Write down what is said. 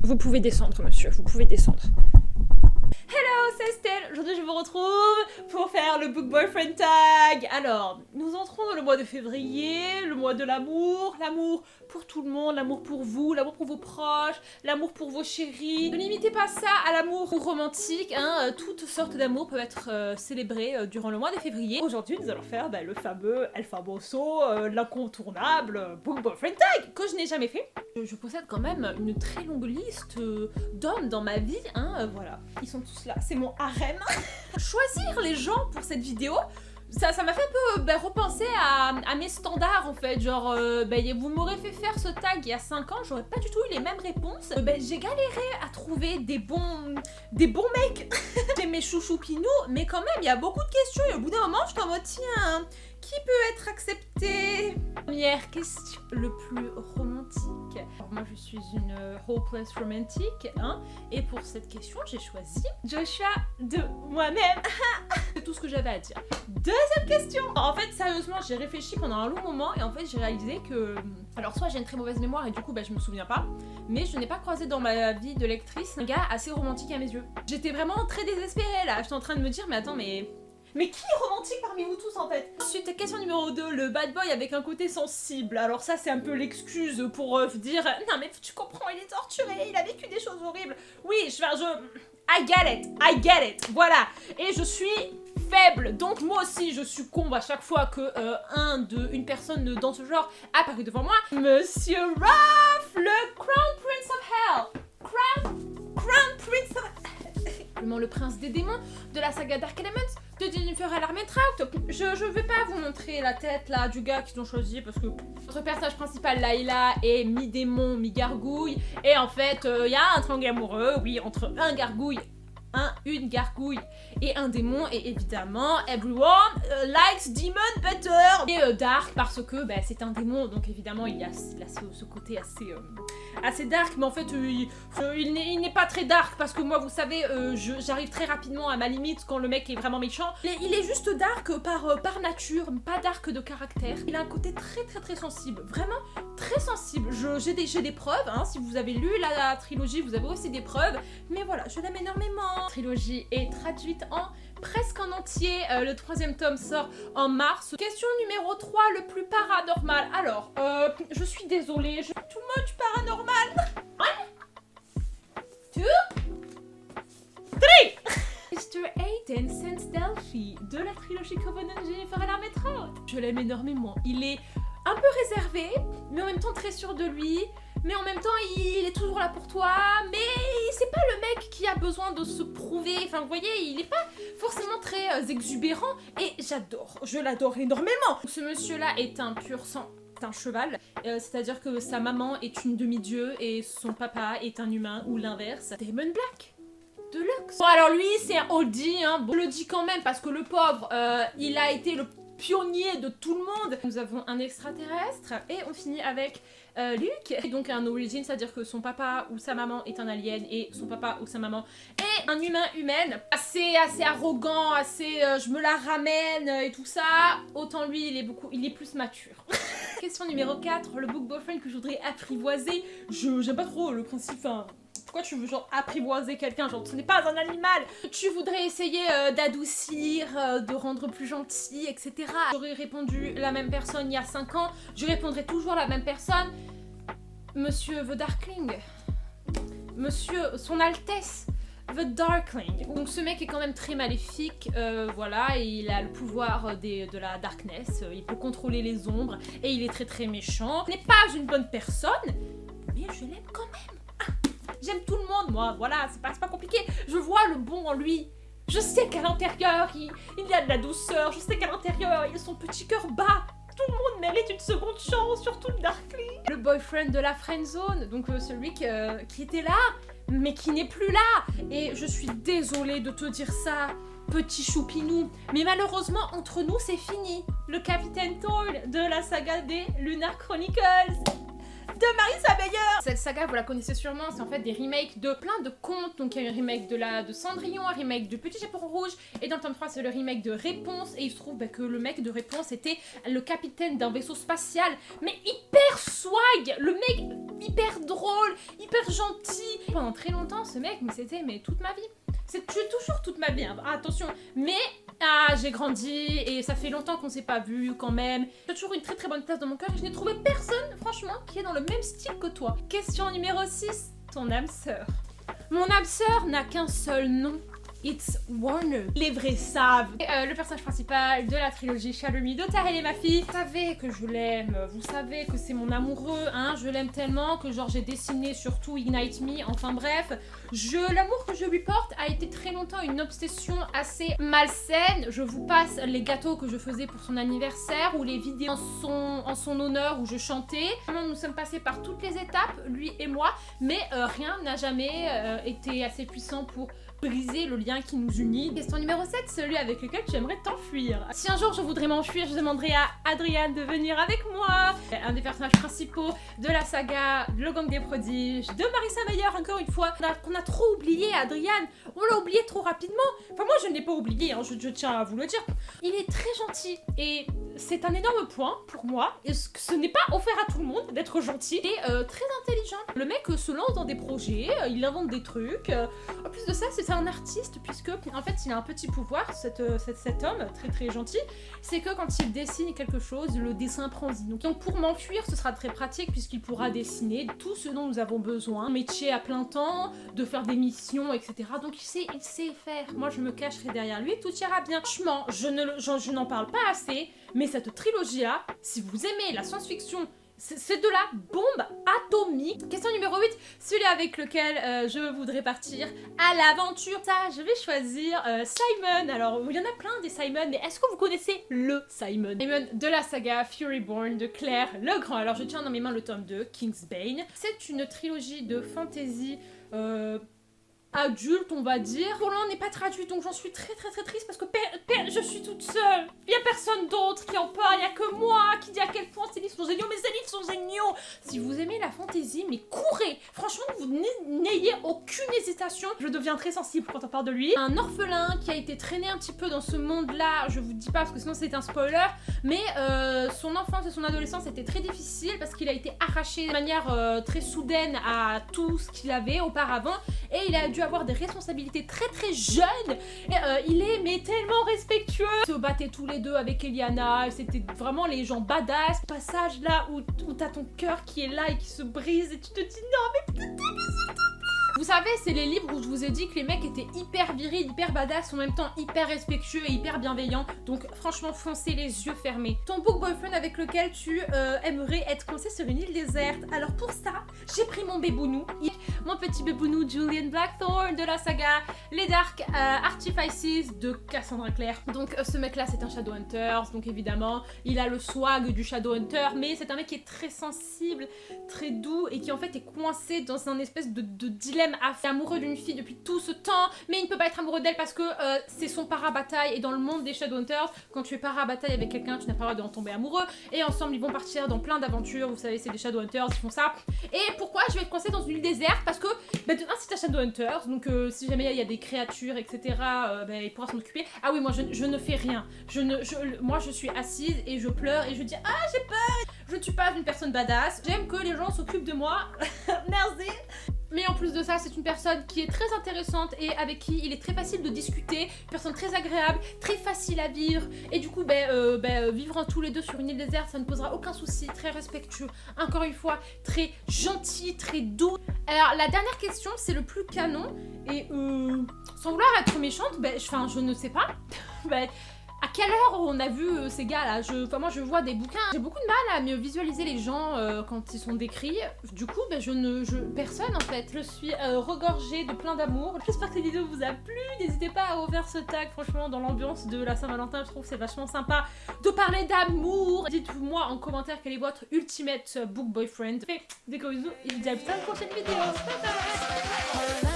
Vous pouvez descendre, monsieur, vous pouvez descendre. Hello, c'est Estelle. Aujourd'hui, je vous retrouve pour faire le Book Boyfriend Tag. Alors, nous entrons dans le mois de février, le mois de l'amour. L'amour pour tout le monde, l'amour pour vous, l'amour pour vos proches, l'amour pour vos chéris. Ne limitez pas ça à l'amour romantique, hein. Toutes sortes d'amour peuvent être célébrés durant le mois de février. Aujourd'hui, nous allons faire le fameux El Famoso, l'incontournable Book Boyfriend Tag que je n'ai jamais fait. Je possède quand même une très longue liste d'hommes dans ma vie, hein, voilà. Ils sont tous là, c'est mon harem. Choisir les gens pour cette vidéo, ça m'a fait un peu repenser à mes standards en fait, genre vous m'aurez fait faire ce tag il y a 5 ans, j'aurais pas du tout eu les mêmes réponses. J'ai galéré à trouver des bons mecs. J'ai mes chouchoupinous, mais quand même il y a beaucoup de questions et au bout d'un moment je suis en mode tiens, qui peut être accepté? Première question, le plus romantique. Alors moi je suis une hopeless romantique, hein, et pour cette question j'ai choisi Joshua de moi-même. C'est tout ce que j'avais à dire. Deuxième question. En fait sérieusement j'ai réfléchi pendant un long moment et en fait j'ai réalisé que... Alors soit j'ai une très mauvaise mémoire et du coup je me souviens pas, mais je n'ai pas croisé dans ma vie de lectrice un gars assez romantique à mes yeux. J'étais vraiment très désespérée là, j'étais en train de me dire mais attends mais qui est romantique parmi vous tous en fait? Ensuite, question numéro 2, le bad boy avec un côté sensible. Alors ça c'est un peu l'excuse pour dire non mais tu comprends, il est torturé, il a vécu des choses horribles. Oui, I get it, voilà. Et je suis faible, donc moi aussi je succombe à chaque fois que une personne dans ce genre apparaît devant moi. Monsieur Ruff, le Crown Prince of Hell. Crown Prince of le prince des démons de la saga Dark Elements de Jennifer L. Armentrout. Je vais pas vous montrer la tête là du gars qu'ils ont choisi parce que notre personnage principal Layla est mi-démon, mi-gargouille et en fait il y a un triangle amoureux, oui, entre une gargouille et un démon et évidemment everyone likes demon better et dark parce que c'est un démon donc évidemment il y a ce côté assez dark mais en fait il n'est pas très dark parce que moi vous savez j'arrive très rapidement à ma limite quand le mec est vraiment méchant. Il est juste dark par nature, pas dark de caractère. Il a un côté très sensible, vraiment très sensible. J'ai des preuves, hein. Si vous avez lu la trilogie vous avez aussi des preuves, mais voilà je l'aime énormément. La trilogie est traduite presque en entier, le 3e tome sort en mars. Question numéro 3, le plus paranormal. Alors, je suis désolée, je suis too much paranormal. 1, 2, 3. Mr. Aiden Sense Delphi de la trilogie Covenant Jennifer L. Armentrout. Je l'aime énormément. Il est un peu réservé, mais en même temps très sûr de lui. Mais en même temps, il est toujours là pour toi, mais c'est pas le mec qui a besoin de se prouver. Enfin, vous voyez, il est pas forcément très exubérant et je l'adore énormément. Ce monsieur-là est un pur sang, un cheval, c'est-à-dire que sa maman est une demi-dieu et son papa est un humain ou l'inverse. Damon Black de luxe. Bon, alors lui, c'est un oldie, hein. Bon, je le dis quand même parce que le pauvre, il a été le pionnier de tout le monde. Nous avons un extraterrestre et on finit avec Luke, et donc un origin, c'est-à-dire que son papa ou sa maman est un alien et son papa ou sa maman est un humaine, assez arrogant, assez je me la ramène et tout ça. Autant lui, il est plus mature. Question numéro 4, le book boyfriend que je voudrais apprivoiser. J'aime pas trop le principe, enfin, pourquoi tu veux genre apprivoiser quelqu'un, genre ce n'est pas un animal. Tu voudrais essayer d'adoucir, de rendre plus gentil, etc. J'aurais répondu la même personne il y a 5 ans, je répondrai toujours la même personne. Monsieur The Darkling. Monsieur, son Altesse The Darkling. Donc ce mec est quand même très maléfique, voilà, et il a le pouvoir de la darkness, il peut contrôler les ombres, et il est très méchant. Il n'est pas une bonne personne, mais je l'aime quand même. J'aime tout le monde, moi, voilà, c'est pas compliqué. Je vois le bon en lui. Je sais qu'à l'intérieur, il y a de la douceur. Je sais qu'à l'intérieur, il y a son petit cœur bas. Tout le monde mérite une seconde chance, surtout le Darkling. Le boyfriend de la friendzone, donc celui qui était là, mais qui n'est plus là. Et je suis désolée de te dire ça, petit choupinou, mais malheureusement, entre nous, c'est fini. Le capitaine Toyle de la saga des Lunar Chronicles de Marissa Meyer. Cette saga, vous la connaissez sûrement, c'est en fait des remakes de plein de contes. Donc il y a un remake de Cendrillon, un remake de Petit Chaperon Rouge, et dans le tome 3 c'est le remake de Réponse, et il se trouve que le mec de Réponse était le capitaine d'un vaisseau spatial, mais hyper swag, le mec hyper drôle, hyper gentil, Pendant très longtemps, ce mec, mais c'était toute ma vie. C'est toujours toute ma vie, hein. Attention. Mais j'ai grandi et ça fait longtemps qu'on s'est pas vu quand même. J'ai toujours une très très bonne place dans mon cœur et je n'ai trouvé personne, franchement, qui est dans le même style que toi. Question numéro 6, ton âme sœur. Mon âme sœur n'a qu'un seul nom. It's Warner. Les vrais savent. Le personnage principal de la trilogie Shadow Me de Tahel et ma fille. Vous savez que je l'aime, vous savez que c'est mon amoureux, hein. Je l'aime tellement que genre j'ai dessiné surtout Ignite Me, enfin bref. L'amour que je lui porte a été très longtemps une obsession assez malsaine. Je vous passe les gâteaux que je faisais pour son anniversaire ou les vidéos en son honneur où je chantais. Nous sommes passés par toutes les étapes, lui et moi, mais rien n'a jamais été assez puissant pour briser le lien qui nous unit. Question numéro 7, celui avec lequel tu aimerais t'enfuir. Si un jour je voudrais m'enfuir, je demanderai à Adrian de venir avec moi. Un des personnages principaux de la saga Le Gang des Prodiges, de Marissa Mayer, encore une fois, qu'on a trop oublié. Adrian, on l'a oublié trop rapidement. Enfin moi je ne l'ai pas oublié, hein, je tiens à vous le dire. Il est très gentil et c'est un énorme point pour moi. Et ce n'est pas offert à tout le monde d'être gentil et très intelligent. Le mec se lance dans des projets, il invente des trucs. En plus de ça, c'est un artiste puisque en fait il a un petit pouvoir, cet homme très très gentil, c'est que quand il dessine quelque chose, le dessin prend vie. Donc pour m'enfuir, ce sera très pratique puisqu'il pourra dessiner tout ce dont nous avons besoin, métier à plein temps, de faire des missions, etc. Donc il sait faire. Moi je me cacherai derrière lui, tout ira bien. Franchement, je n'en parle pas assez, mais cette trilogie-là, si vous aimez la science-fiction, c'est de la bombe atomique. Question numéro 8, celui avec lequel je voudrais partir à l'aventure. Ça, je vais choisir Simon. Alors, il y en a plein des Simon, mais est-ce que vous connaissez le Simon? Simon de la saga Furyborn de Claire le Grand. Alors, je tiens dans mes mains le tome 2, Kingsbane. C'est une trilogie de fantasy adulte, on va dire. Pour l'instant, on n'est pas traduit, donc j'en suis très très très triste parce que je suis toute seule. Il n'y a personne d'autre qui en parle, il n'y a que moi qui dit à quel point ces livres sont géniaux, mais ces livres sont géniaux. Si vous aimez la fantasy, mais courez. Franchement, vous n'ayez aucune hésitation. Je deviens très sensible quand on parle de lui. Un orphelin qui a été traîné un petit peu dans ce monde-là, je vous dis pas parce que sinon c'est un spoiler, mais son enfance et son adolescence étaient très difficiles parce qu'il a été arraché de manière très soudaine à tout ce qu'il avait auparavant et il a dû avoir des responsabilités très très jeunes. Et, il est mais tellement respectueux. Ils se battaient tous les deux avec Eliana, c'était vraiment les gens badass. Passage là où t'as ton cœur qui est là et qui se brise et tu te dis non mais putain mais s'il te plaît. Vous savez, c'est les livres où je vous ai dit que les mecs étaient hyper virils, hyper badass, en même temps hyper respectueux et hyper bienveillants. Donc franchement, foncez les yeux fermés. Ton book boyfriend avec lequel tu aimerais être coincé sur une île déserte. Alors pour ça, j'ai pris mon bébounou. Mon petit bébounou Julian Blackthorne de la saga Les Dark Artifices de Cassandra Clare. Donc ce mec là c'est un Shadowhunters, donc évidemment il a le swag du Shadowhunter, mais c'est un mec qui est très sensible, très doux et qui en fait est coincé dans un espèce de dilemme amoureux d'une fille depuis tout ce temps, mais il ne peut pas être amoureux d'elle parce que c'est son para-bataille et dans le monde des Shadowhunters, quand tu es para-bataille avec quelqu'un, tu n'as pas le droit d'en tomber amoureux et ensemble ils vont partir dans plein d'aventures, vous savez c'est des Shadowhunters, ils font ça. Et pourquoi je vais être coincée dans une île déserte? Parce que de un c'est un Shadowhunters, donc si jamais il y a des créatures etc, il pourra s'en occuper. Ah oui moi je ne fais rien, moi je suis assise et je pleure et je dis ah j'ai peur. Je ne suis pas une personne badass, j'aime que les gens s'occupent de moi. Merci. Mais en plus de ça, c'est une personne qui est très intéressante et avec qui il est très facile de discuter, une personne très agréable, très facile à vivre et du coup vivre tous les deux sur une île déserte, ça ne posera aucun souci, très respectueux, encore une fois, très gentil, très doux. Alors la dernière question, c'est le plus canon et sans vouloir être méchante, je ne sais pas, à quelle heure on a vu ces gars là? Moi je vois des bouquins, j'ai beaucoup de mal à mieux visualiser les gens quand ils sont décrits. Du coup personne en fait. Je suis regorgée de plein d'amour. J'espère que cette vidéo vous a plu. N'hésitez pas à ouvrir ce tag, franchement dans l'ambiance de la Saint-Valentin je trouve que c'est vachement sympa de parler d'amour. Dites-moi en commentaire quel est votre ultimate book boyfriend. Des gros bisous et je vous dis à plus tard dans la prochaine vidéo. Bye bye.